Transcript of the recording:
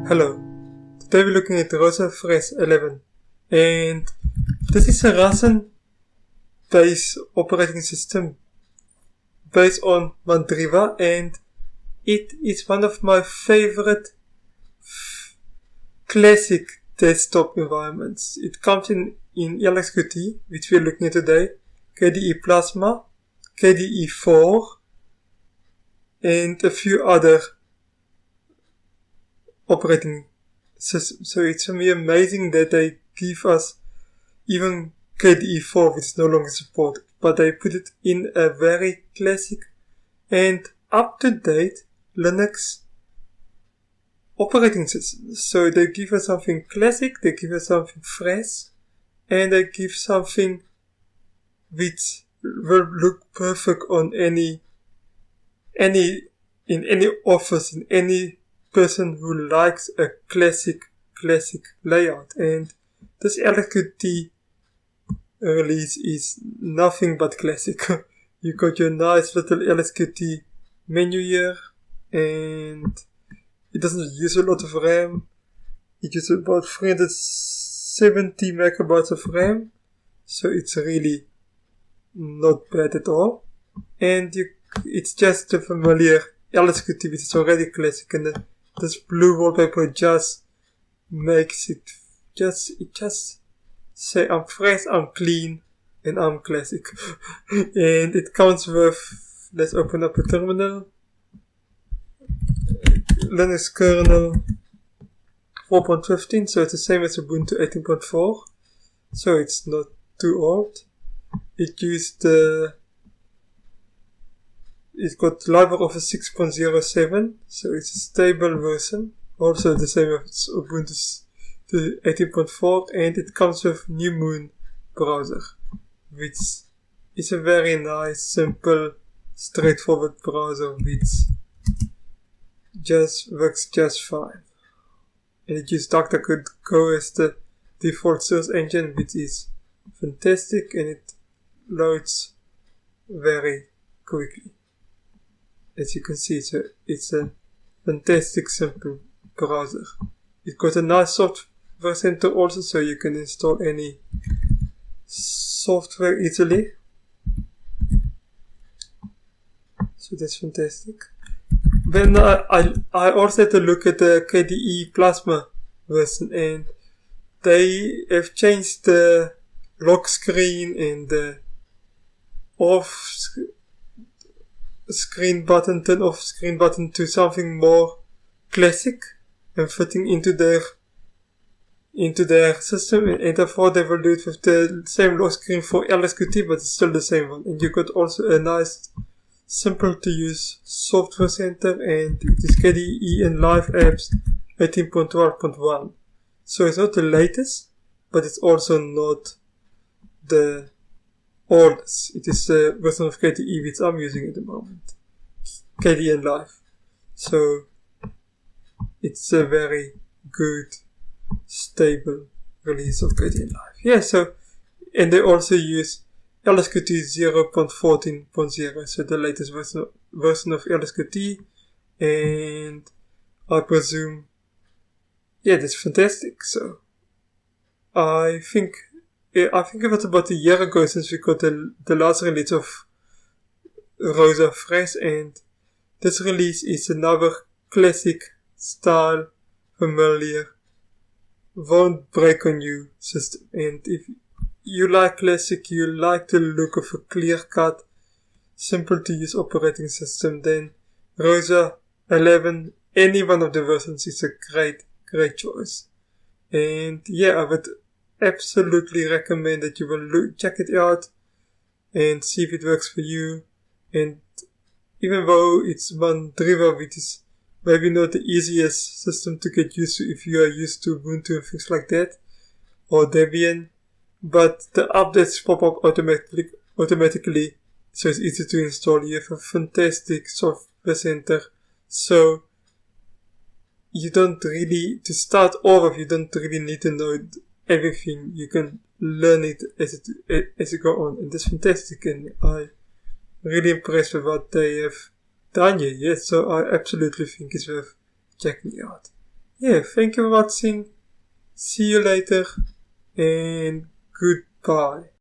Hello, today we're looking at Rosa Fresh 11, and this is a Rasen-based operating system based on Mandriva, and it is one of my favorite classic desktop environments. It comes in LXQT, which we're looking at today, KDE Plasma, KDE 4, and a few other operating systems. So it's for me amazing that they give us even KDE 4, which is no longer supported, but they put it in a very classic and up-to-date Linux operating system. So they give us something classic, they give us something fresh, and they give something which will look perfect on in any office, in any person who likes a classic layout. And this LXQT release is nothing but classic. You got your nice little LXQT menu here, and it doesn't use a lot of RAM. It uses about 370 megabytes of RAM, so it's really not bad at all. And it's just a familiar LXQT, which is already classic, and this blue wallpaper just makes it just say I'm fresh, I'm clean, and I'm classic. And it comes with, let's open up a terminal, Linux kernel 4.15, so it's the same as Ubuntu 18.4, so it's not too old. It's got LibreOffice 6.07, so it's a stable version, also the same as Ubuntu 18.4, and it comes with New Moon browser, which is a very nice, simple, straightforward browser which just works just fine. And it uses DuckDuckGo as the default search engine, which is fantastic, and it loads very quickly. As you can see, it's a fantastic, simple browser. It's got a nice software center also, so you can install any software easily. So that's fantastic. Then I also had to look at the KDE Plasma version, and they have changed the lock screen and the turn off screen button to something more classic and fitting into their system, and I thought they will do it with the same lock screen for LXQT, but it's still the same one. And you got also a nice, simple to use software center, and it is KDE and Live Apps 18.12.1. So it's not the latest, but it's also not the oldest. It is the version of KDE which I'm using at the moment, KDE and Live. So it's a very good, stable release of KDE and Live. Yeah, so, and they also use LXQT 0.14.0, so the latest version of LXQT, and I presume, yeah, that's fantastic. So I think it was about a year ago since we got the last release of Rosa Fresh, and this release is another classic style, familiar, won't break on you system. And if you like classic, you like the look of a clear-cut, simple to use operating system, then Rosa 11, any one of the versions is a great choice. And yeah, I would absolutely recommend that you will check it out and see if it works for you. And even though it's Mandriva, which is maybe not the easiest system to get used to if you are used to Ubuntu and things like that, or Debian, but the updates pop up automatically, so it's easy to install. You have a fantastic software center, so you don't really, to start off, you don't really need to know everything. You can learn it as you go on, and that's fantastic, and I'm really impressed with what they have done here. Yes, so I absolutely think it's worth checking it out. yeah, thank you for watching. See you later and goodbye.